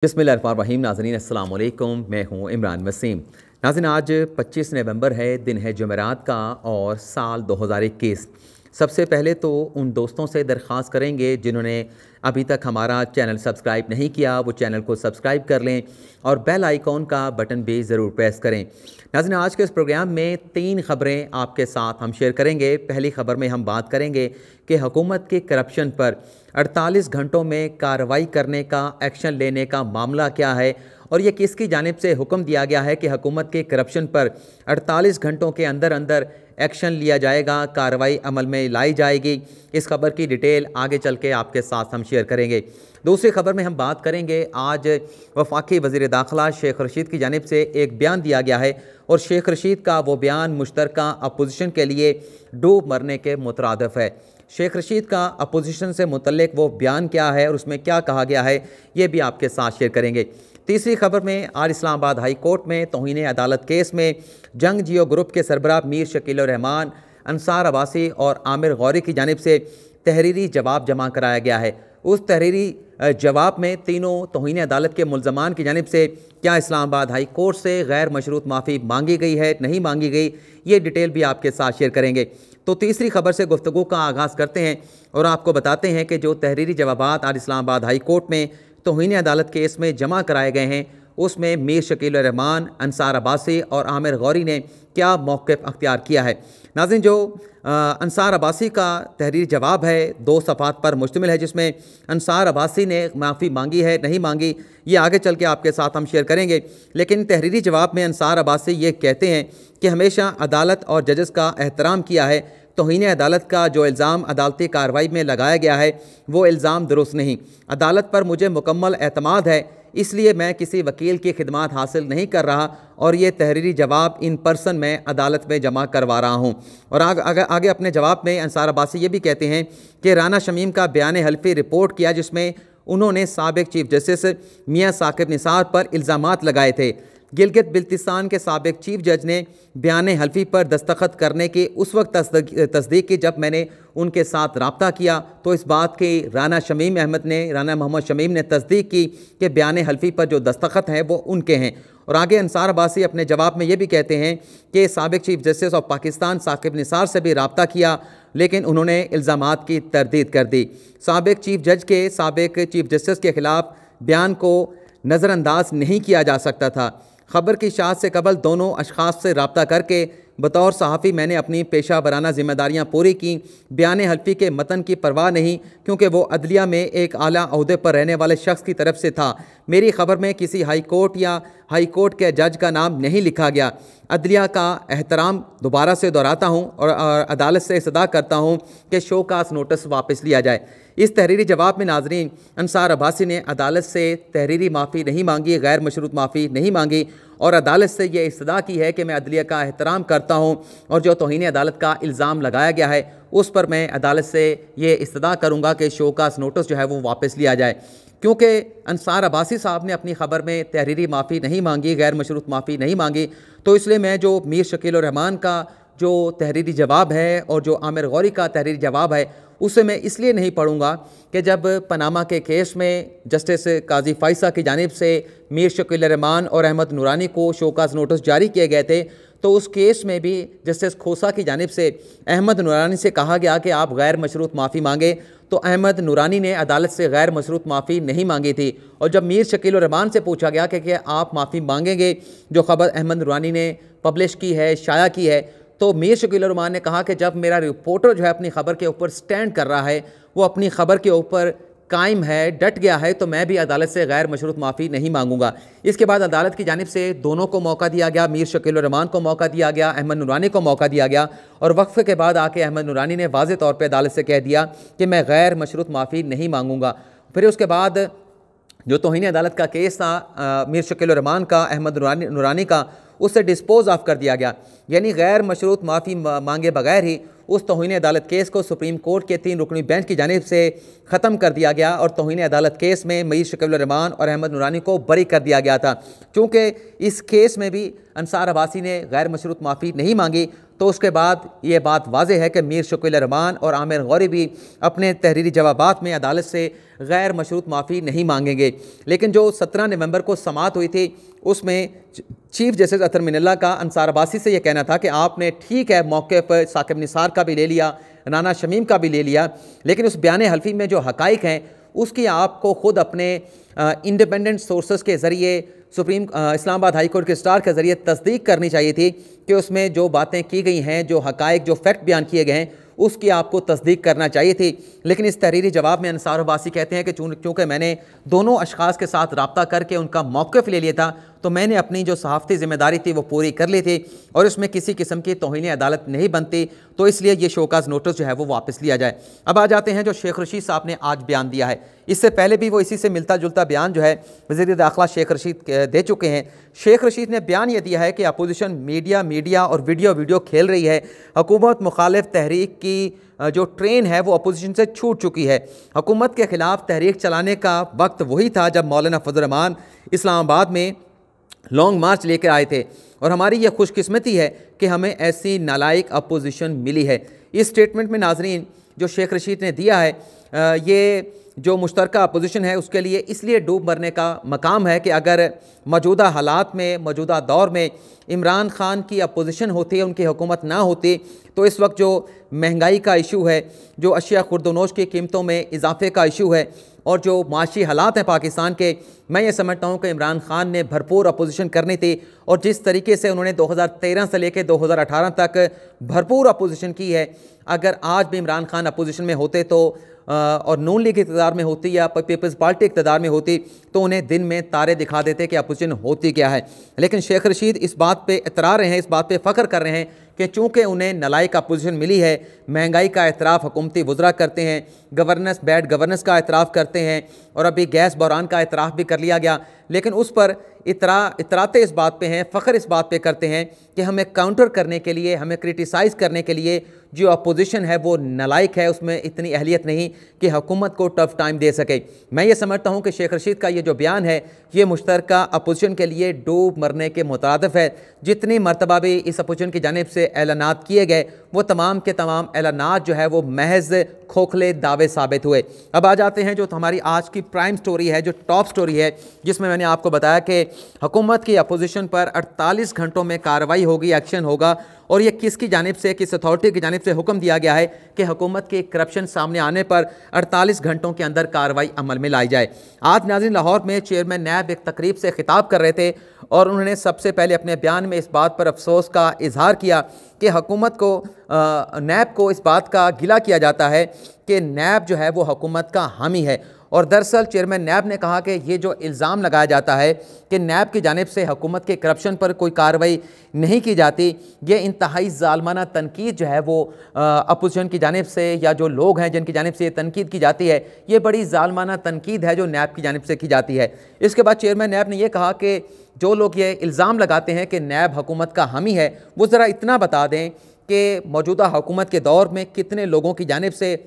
बिस्मिल्लाहिर्रहमानिर्रहीम। नाज़रीन अस्सलाम वालेकुम, मैं हूँ इमरान वसीम। नाज़रीन आज 25 नवंबर है, दिन है जुमेरात का और साल 2021। सबसे पहले तो उन दोस्तों से दरख्वास्त करेंगे जिन्होंने अभी तक हमारा चैनल सब्सक्राइब नहीं किया, वो चैनल को सब्सक्राइब कर लें और बेल आइकॉन का बटन भी ज़रूर प्रेस करें। नाज़रीन आज के इस प्रोग्राम में 3 ख़बरें आपके साथ हम शेयर करेंगे। पहली ख़बर में हम बात करेंगे कि हुकूमत के करप्शन पर 48 घंटों में कार्रवाई करने का, एक्शन लेने का मामला क्या है और ये किसकी जानिब से हुक्म दिया गया है कि हुकूमत के करप्शन पर 48 घंटों के अंदर अंदर एक्शन लिया जाएगा, कार्रवाई अमल में लाई जाएगी। इस खबर की डिटेल आगे चल के आपके साथ हम शेयर करेंगे। दूसरी खबर में हम बात करेंगे, आज वफाकी वज़ीर दाखिला शेख रशीद की जानिब से एक बयान दिया गया है और शेख रशीद का वो बयान मुश्तरका अपोजिशन के लिए डूब मरने के मुतरादिफ है। शेख रशीद का अपोजिशन से मुतल्लिक वो बयान क्या है और उसमें क्या कहा गया है, ये भी आपके साथ शेयर करेंगे। तीसरी खबर में, आज इस्लामाबाद हाई कोर्ट में तौहीन अदालत केस में जंग जियो ग्रुप के सरबराह मीर शकील रहमान, अंसार अब्बासी और आमिर गौरी की जानिब से तहरीरी जवाब जमा कराया गया है। उस तहरीरी जवाब में तीनों तौहीन अदालत के मुल्ज़मान की जानिब से क्या इस्लामाबाद हाई कोर्ट से गैर मशरूत माफ़ी मांगी गई है, नहीं मांगी गई, ये डिटेल भी आपके साथ शेयर करेंगे। तो तीसरी खबर से गुफ्तगू का आगाज़ करते हैं और आपको बताते हैं कि जो तहरीरी जवाबात आज इस्लामाबाद हाई कोर्ट में तौहीन अदालत केस में जमा कराए गए हैं, उसमें मीर शकील रहमान, अंसार अब्बासी और आमिर गौरी ने क्या मौक़िफ़ अख्तियार किया है। नाज़रीन, जो अंसार अब्बासी का तहरीरी जवाब है 2 सफ़ात पर मुश्तमिल है, जिसमें अंसार अब्बासी ने माफ़ी मांगी है, नहीं मांगी, ये आगे चल के आपके साथ हम शेयर करेंगे। लेकिन तहरीरी जवाब में अंसार अब्बासी ये कहते हैं कि हमेशा अदालत और जजेस का एहतराम किया है। तौहीन अदालत का जो इल्ज़ाम अदालती कार्रवाई में लगाया गया है वो इल्ज़ाम दुरुस्त नहीं। अदालत पर मुझे मुकम्मल एतमाद है, इसलिए मैं किसी वकील की खिदमात हासिल नहीं कर रहा और ये तहरीरी जवाब इन पर्सन मैं अदालत में जमा करवा रहा हूँ। और आगे अपने जवाब में अंसार अब्बासी ये भी कहते हैं कि राना शमीम का बयान हल्फी रिपोर्ट किया, जिसमें उन्होंने साबिक चीफ जस्टिस मियाँ साकिब निसार पर इल्ज़ामात लगाए थे। गिलगित बिल्तिस्तान के साबिक चीफ जज ने बयान हल्फी पर दस्तखत करने की उस वक्त तस्दीक की जब मैंने उनके साथ रब्ता किया, तो इस बात की राना मोहम्मद शमीम ने तस्दीक की कि बयान हल्फी पर जो दस्तखत हैं वो उनके हैं। और आगे अंसार अब्बासी अपने जवाब में ये भी कहते हैं कि साबिक chief justice of Pakistan Saqib Nisar से भी रब्ता किया, लेकिन उन्होंने इल्ज़ामात की तरदीद कर दी। साबिक चीफ जज के साबिक चीफ जस्टिस के ख़िलाफ़ बयान को नज़रअंदाज नहीं किया जा सकता था। खबर की शायद से कबल दोनों अशखास से रब्ता करके बतौर सहाफ़ी मैंने अपनी पेशा वराना ज़िम्मेदारियाँ पूरी की। बयान हल्फी के मतन की परवाह नहीं, क्योंकि वो अदलिया में एक आला ओहदे पर रहने वाले शख्स की तरफ से था। मेरी खबर में किसी हाई कोर्ट या हाई कोर्ट के जज का नाम नहीं लिखा गया। अदलिया का एहतराम दोबारा से दोहराता हूँ और अदालत से इस्तदा करता हूँ कि शोकास नोटिस वापस लिया जाए। इस तहरीरी जवाब में नाजरीन, अंसार अब्बासी ने अदालत से तहरीरी माफ़ी नहीं मांगी, गैर मशरूत माफ़ी नहीं मांगी और अदालत से ये इस्तदा की है कि मैं अदलिया का एहतराम करता हूँ और जो तौहीन अदालत का इल्ज़ाम लगाया गया है उस पर मैं अदालत से ये इस्तदा करूँगा कि शोकास नोटिस जो है वो वापस लिया जाए। क्योंकि अंसार अब्बासी साहब ने अपनी खबर में तहरीरी माफ़ी नहीं मांगी, गैर मशरूत माफ़ी नहीं मांगी, तो इसलिए मैं जो मीर शकील रहमान का जो तहरीरी जवाब है और जो आमिर गौरी का तहरीरी जवाब है उसे मैं इसलिए नहीं पढ़ूँगा कि जब पनामा के केस में जस्टिस काजी फ़ाइसा की जानिब से मीर शकील रहमान और अहमद नूरानी को शोकास नोटिस जारी किए गए थे, तो उस केस में भी जस्टिस खोसा की जानिब से अहमद नूरानी से कहा गया कि आप गैर मशरूत माफ़ी मांगे, तो अहमद नूरानी ने अदालत से गैर मशरूत माफ़ी नहीं मांगी थी। और जब मीर शकील रहमान से पूछा गया कि आप माफ़ी मांगेंगे, जो ख़बर अहमद नूरानी ने पब्लिश की है, शाया की है, तो मीर शकील रहमान ने कहा कि जब मेरा रिपोर्टर जो है अपनी ख़बर के ऊपर स्टैंड कर रहा है, वो अपनी ख़बर के ऊपर कायम है, डट गया है, तो मैं भी अदालत से गैर मशरूत माफ़ी नहीं मांगूंगा। इसके बाद अदालत की जानिब से दोनों को मौका दिया गया, मीर शकील रहमान को मौका दिया गया, अहमद नूरानी को मौका दिया गया और वक्फ़े के बाद आके अहमद नूरानी ने वाज़ेह तौर पर अदालत से कह दिया कि मैं गैर मशरूत माफ़ी नहीं मांगूंगा। फिर उसके बाद जो तौहीन अदालत का केस था मीर शकील रहमान का, अहमद नूरानी का, उससे डिस्पोज ऑफ कर दिया गया। यानी गैर मशरूत माफ़ी मांगे बगैर ही उस तौहीन अदालत केस को सुप्रीम कोर्ट के 3 रुकनी बेंच की जानिब से ख़त्म कर दिया गया और तौहीन अदालत केस में मीर शकील रहमान और अहमद नूरानी को बरी कर दिया गया था। चूँकि इस केस में भी अंसार अब्बासी ने गैर मशरूत माफ़ी नहीं मांगी, तो उसके बाद ये बात वाज़ेह है कि मीर शकील रहमान और आमिर गौरी भी अपने तहरीरी जवाबात में अदालत से गैर मशरूत माफ़ी नहीं मांगेंगे। लेकिन जो 17 नवंबर को समाअत हुई थी उसमें चीफ जस्टिस अतर मिनल्ला का अंसार अब्बासी से यह कहना था कि आपने ठीक है मौके पर साकिब निसार का भी ले लिया, राना शमीम का भी ले लिया, लेकिन उस बयान हल्फी में जो हक़ाइक़ हैं उसकी आपको ख़ुद अपने इंडिपेंडेंट सोर्सेस के ज़रिए इस्लामाबाद हाई कोर्ट के स्टार के ज़रिए तस्दीक करनी चाहिए थी कि उसमें जो बातें की गई हैं, जो हक़ाइक़, जो फैक्ट बयान किए गए हैं उसकी आपको तस्दीक करना चाहिए थी। लेकिन इस तहरीरी जवाब में अंसार अब्बासी कहते हैं कि चूँकि मैंने दोनों अशख़ास के साथ रब्ता करके उनका मौक़िफ़ ले लिया था तो मैंने अपनी जो सहाफ़ती ज़िम्मेदारी थी वो पूरी कर ली थी और इसमें किसी किस्म की तौहीन अदालत नहीं बनती, तो इसलिए ये शोकाज़ नोटिस जो है वो वापस लिया जाए। अब आ जाते हैं जो शेख रशीद साहब ने आज बयान दिया है। इससे पहले भी वो इसी से मिलता जुलता बयान जो है वज़ीर दाखिला शेख रशीद दे चुके हैं। शेख रशीद ने बयान ये दिया है कि अपोजिशन मीडिया और वीडियो खेल रही है, हुकूमत मुखालिफ तहरीक की जो ट्रेन है वो अपोजिशन से छूट चुकी है। हुकूमत के ख़िलाफ़ तहरीक चलाने का वक्त वही था जब मौलाना फजल रहमान इस्लामाबाद में लॉन्ग मार्च लेकर आए थे और हमारी ये खुशकिस्मती है कि हमें ऐसी नालायक अपोजिशन मिली है। इस स्टेटमेंट में नाजरीन जो शेख रशीद ने दिया है, ये जो मुश्तरका अपोजिशन है उसके लिए इसलिए डूब मरने का मकाम है कि अगर मौजूदा हालात में, मौजूदा दौर में इमरान खान की अपोजिशन होती, उनकी हुकूमत ना होती, तो इस वक्त जो महंगाई का इशू है, जो अशिया खुर्दनोश की कीमतों में इजाफे का इशू है और जो माशी हालात हैं पाकिस्तान के, मैं ये समझता हूँ कि इमरान खान ने भरपूर अपोजिशन करनी थी और जिस तरीके से उन्होंने 2013 से लेकर 2018 तक भरपूर अपोजिशन की है, अगर आज भी इमरान खान अपोजिशन में होते तो और नून लीग इक़्तिदार में होती या पीपल्स पार्टी इक़्तिदार में होती तो उन्हें दिन में तारे दिखा देते कि अपोजिशन होती क्या है। लेकिन शेख रशीद इस बात पे इतरा रहे हैं, इस बात पे फ़ख्र कर रहे हैं कि चूँकि उन्हें नालायक अपोजिशन मिली है, महंगाई का एतराफ़ हुकूमती वज़रा करते हैं, गवर्नेंस बैड गवर्नेंस का एतराफ़ करते हैं और अभी गैस बहरान का एतराफ़ भी कर लिया गया, लेकिन उस पर इतराते इस बात पे हैं, फ़ख्र इस बात पे करते हैं कि हमें काउंटर करने के लिए, हमें क्रिटिसाइज़ करने के लिए जो अपोजिशन है वो नालायक है, उसमें इतनी अहलियत नहीं कि हुकूमत को टफ टाइम दे सके। मैं ये समझता हूँ कि शेख रशीद का ये जो बयान है ये मुश्तरका अपोजिशन के लिए डूब मरने के मुतारदिफ है। जितनी मरतबा भी इस अपोजिशन की जानिब से ऐलानात किए गए वो तमाम के तमाम ऐलानात जो है वो महज खोखले दावे साबित हुए। अब आ जाते हैं जो हमारी आज की प्राइम स्टोरी है, जो टॉप स्टोरी है, जिसमें मैंने आपको बताया कि हुकूमत की अपोजिशन पर 48 घंटों में कार्रवाई होगी, एक्शन होगा और ये किसकी जानिब से, किस अथॉरिटी की जानिब से हुक्म दिया गया है कि हुकूमत के करप्शन सामने आने पर 48 घंटों के अंदर कार्रवाई अमल में लाई जाए। आज नाज़रीन लाहौर में चेयरमैन नैब एक तकरीब से खिताब कर रहे थे और उन्होंने सबसे पहले अपने बयान में इस बात पर अफसोस का इजहार किया कि हुकूमत को नैब को इस बात का गिला किया जाता है कि नैब जो है वो हुकूमत का हामी है। और दरअसल चेयरमैन नैब ने कहा कि ये जो इल्ज़ाम लगाया जाता है कि नैब की जानिब से हुकूमत के करप्शन पर कोई कार्रवाई नहीं की जाती, ये इंतहाई ज़ालमाना तनकीद जो है वो अपोजिशन की जानिब से या जो लोग हैं जिनकी जानिब से ये तनकीद की जाती है, ये बड़ी ज़ालमाना तनकीद है जो नैब की जानिब से की जाती है। इसके बाद चेयरमैन नैब ने यह कहा कि जो लोग ये इल्ज़ाम लगाते हैं कि नैब हुकूमत का हामी है, वो ज़रा इतना बता दें कि मौजूदा हुकूमत के दौर में कितने लोगों की जानिब से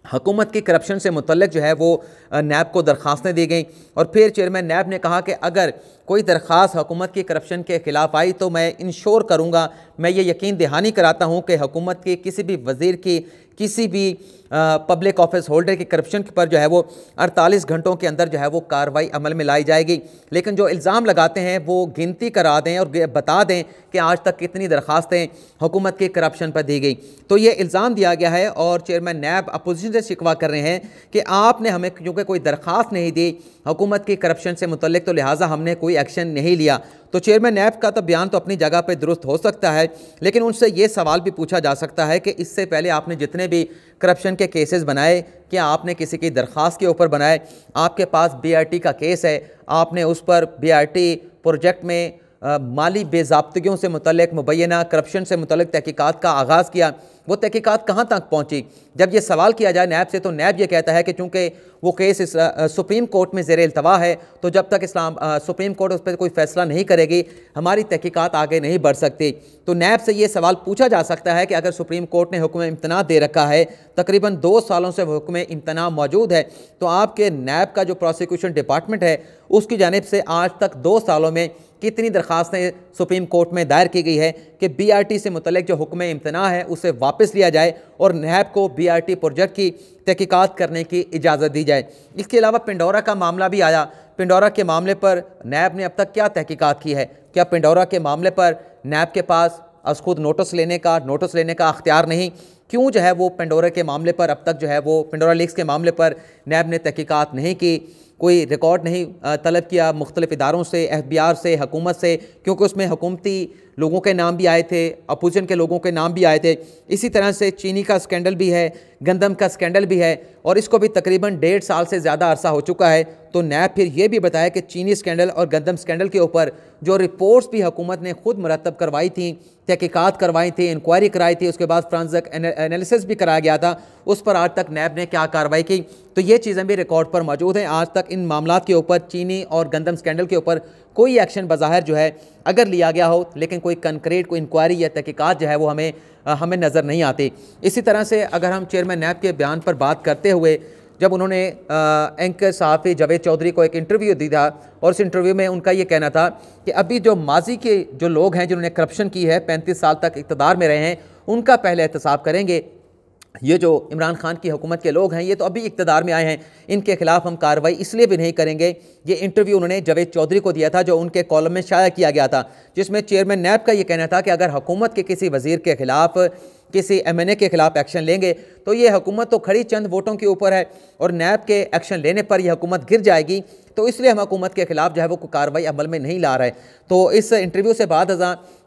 हुकूमत की करप्शन से मुतल्लिक जो है वो नैब को दरख्वास्तें दी गई। और फिर चेयरमैन नैब ने कहा कि अगर कोई दरख्वास्त हुकूमत की करप्शन के ख़िलाफ़ आई तो मैं इंश्योर करूँगा, मैं ये यकीन दहानी कराता हूँ कि हुकूमत की किसी भी वज़ीर की, किसी भी पब्लिक ऑफिस होल्डर की करप्शन पर जो है वो 48 घंटों के अंदर जो है वो कार्रवाई अमल में लाई जाएगी। लेकिन जो इल्ज़ाम लगाते हैं वो गिनती करा दें और बता दें कि आज तक कितनी दरख्वास्तें हुकूमत की करप्शन पर दी गई। तो ये इल्ज़ाम दिया गया है और चेयरमैन नैब अपोजिशन से शिकवा कर रहे हैं कि आपने हमें क्योंकि कोई दरख्वास्त नहीं दी हुकूमत की करप्शन से मुतल्लिक, तो लिहाजा हमने कोई एक्शन नहीं लिया। तो चेयरमैन नैब का तो बयान तो अपनी जगह पर दुरुस्त हो सकता है, लेकिन उनसे ये सवाल भी पूछा जा सकता है कि इससे पहले आपने जितने भी करप्शन के केसेस बनाए, क्या आपने किसी की दरख्वास्त के ऊपर बनाए? आपके पास BRT का केस है, आपने उस पर BRT प्रोजेक्ट में माली बेज़ाब्तगियों से मुतल्लिक, मुबैना करप्शन से मुतल्लिक तहकीकात का आगाज़ किया। वो तहकीकात कहाँ तक पहुँची? जब ये सवाल किया जाए नैब से तो नैब ये कहता है कि चूँकि वो केस सुप्रीम कोर्ट में ज़ेर इल्तवा है, तो जब तक सुप्रीम कोर्ट उस पर कोई फ़ैसला नहीं करेगी हमारी तहकीकात आगे नहीं बढ़ सकती। तो नैब से ये सवाल पूछा जा सकता है कि अगर सुप्रीम कोर्ट ने हुक्म इम्तना दे रखा है, तकरीबन 2 सालों से हुक्म इम्तना मौजूद है, तो आपके नैब का जो प्रोसिक्यूशन डिपार्टमेंट है उसकी जानिब से आज तक 2 सालों में कितनी दरख्वास्तें सुप्रीम कोर्ट में दायर की गई है कि BRT से मुतल्लिक जो हुक्म इम्तना है उसे वापस लिया जाए और नैब को BRT प्रोजेक्ट की तहकीकात करने की इजाज़त दी जाए। इसके अलावा पिंडोरा का मामला भी आया। पिंडोरा के मामले पर नैब ने अब तक क्या तहकीकात की है? क्या पिंडोरा के मामले पर नैब के पास खुद नोटिस लेने का अख्तियार नहीं? क्यों जो है वो पिंडोरा के मामले पर अब तक जो है वो पिंडोरा लीक्स के मामले पर नैब ने तहकीकात नहीं की, कोई रिकॉर्ड नहीं तलब किया मुख्तलिफ इदारों से, FBR से, हुकूमत से, क्योंकि उसमें हुकूमती लोगों के नाम भी आए थे, अपोजिशन के लोगों के नाम भी आए थे। इसी तरह से चीनी का स्कैंडल भी है, गंदम का स्कैंडल भी है और इसको भी तकरीबन 1.5 साल से ज़्यादा अरसा हो चुका है। तो नैब फिर ये भी बताया कि चीनी स्कैंडल और गंदम स्कैंडल के ऊपर जो रिपोर्ट्स भी हुकूमत ने खुद मुरतब करवाई थी, तहकीकात करवाई थी, इंक्वायरी कराई थी, उसके बाद फ्रांसिक एनालिसिस भी कराया गया था, उस पर आज तक नैब ने क्या कार्रवाई की, तो ये चीज़ें भी रिकॉर्ड पर मौजूद हैं। आज तक इन मामलात के ऊपर, चीनी और गंदम स्कैंडल के ऊपर कोई एक्शन बज़ाहिर जो है अगर लिया गया हो, लेकिन कोई कंक्रीट, कोई इंक्वायरी या तहकीकात जो है वो हमें नज़र नहीं आती। इसी तरह से अगर हम चेयरमैन नैब के बयान पर बात करते हुए, जब उन्होंने एंकर सहाफ़ी जावेद चौधरी को एक इंटरव्यू दी था और उस इंटरव्यू में उनका ये कहना था कि अभी जो माजी के जो लोग हैं जिन्होंने करप्शन की है, 35 साल तक इक़्तिदार में रहे हैं, उनका पहले एहतसाब करेंगे। ये जो इमरान खान की हुकूमत के लोग हैं ये तो अभी इक़्तिदार में आए हैं, इनके खिलाफ हम कार्रवाई इसलिए भी नहीं करेंगे। ये इंटरव्यू उन्होंने जावेद चौधरी को दिया था जो उनके कॉलम में शाया किया गया था, जिसमें चेयरमैन नैब का ये कहना था कि अगर हुकूमत के किसी वज़ीर के खिलाफ, किसी MNA के खिलाफ एक्शन लेंगे तो ये हुकूमत तो खड़ी चंद वोटों के ऊपर है और नैब के एक्शन लेने पर यह हुकूमत गिर जाएगी, तो इसलिए हम हुकूमत के खिलाफ जो है वो कोई कार्रवाई अमल में नहीं ला रहे। तो इस इंटरव्यू से बाद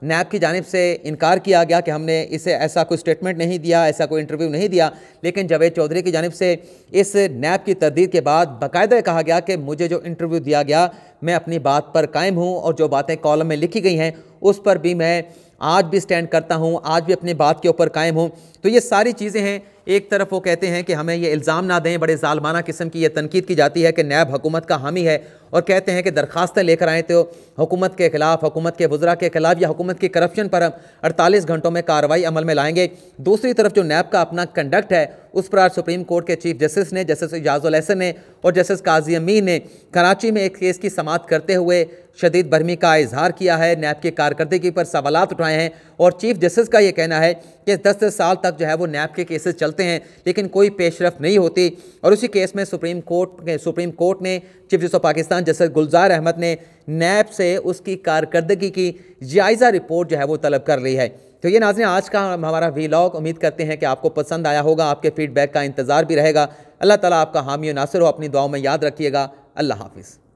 नैब की जानिब से इनकार किया गया कि हमने इसे ऐसा कोई स्टेटमेंट नहीं दिया, ऐसा कोई इंटरव्यू नहीं दिया, लेकिन जावेद चौधरी की जानिब से इस नैब की तरदीद के बाद बाकायदा कहा गया कि मुझे जो इंटरव्यू दिया गया मैं अपनी बात पर कायम हूँ और जो बातें कॉलम में लिखी गई हैं उस पर भी मैं आज भी स्टैंड करता हूँ, आज भी अपनी बात के ऊपर कायम हूँ। तो ये सारी चीज़ें हैं। एक तरफ वो कहते हैं कि हमें ये इल्ज़ाम ना दें, बड़े ज़ालमाना किस्म की ये तनकीद की जाती है कि नैब हुकूमत का हामी है और कहते हैं कि दरख्वास्तें लेकर आए तो हुकूमत के ख़िलाफ़, हुकूमत के वज़रा के ख़िलाफ़ या हुकूमत की करप्शन पर हम 48 घंटों में कार्रवाई अमल में लाएंगे। दूसरी तरफ जो नैब का अपना कंडक्ट है उस पर आज सुप्रीम कोर्ट के चीफ जस्टिस ने, जस्टिस इजाज़ुल एहसन ने और जस्टिस काजी अमीन ने कराची में एक केस की समाअत करते हुए शदीद बरहमी का इजहार किया है, नैब की कारकर्दगी पर सवालात उठाए हैं और चीफ जस्टिस का ये कहना है कि 10 साल तक जो है वो नैब के केसेस चलते हैं लेकिन कोई पेशरफ नहीं होती। और उसी केस में सुप्रीम कोर्ट ने chief justice of Pakistan justice Gulzar Ahmed ने नैब से उसकी कारकर्दगी की जायज़ा रिपोर्ट जो है वो तलब कर ली है। तो ये नाज़रीन आज का हमारा व्लॉग, उम्मीद करते हैं कि आपको पसंद आया होगा, आपके फीडबैक का इंतज़ार भी रहेगा। अल्लाह ताला आपका हामी और नासिर हो, अपनी दुआओं में याद रखिएगा। अल्लाह हाफिज़।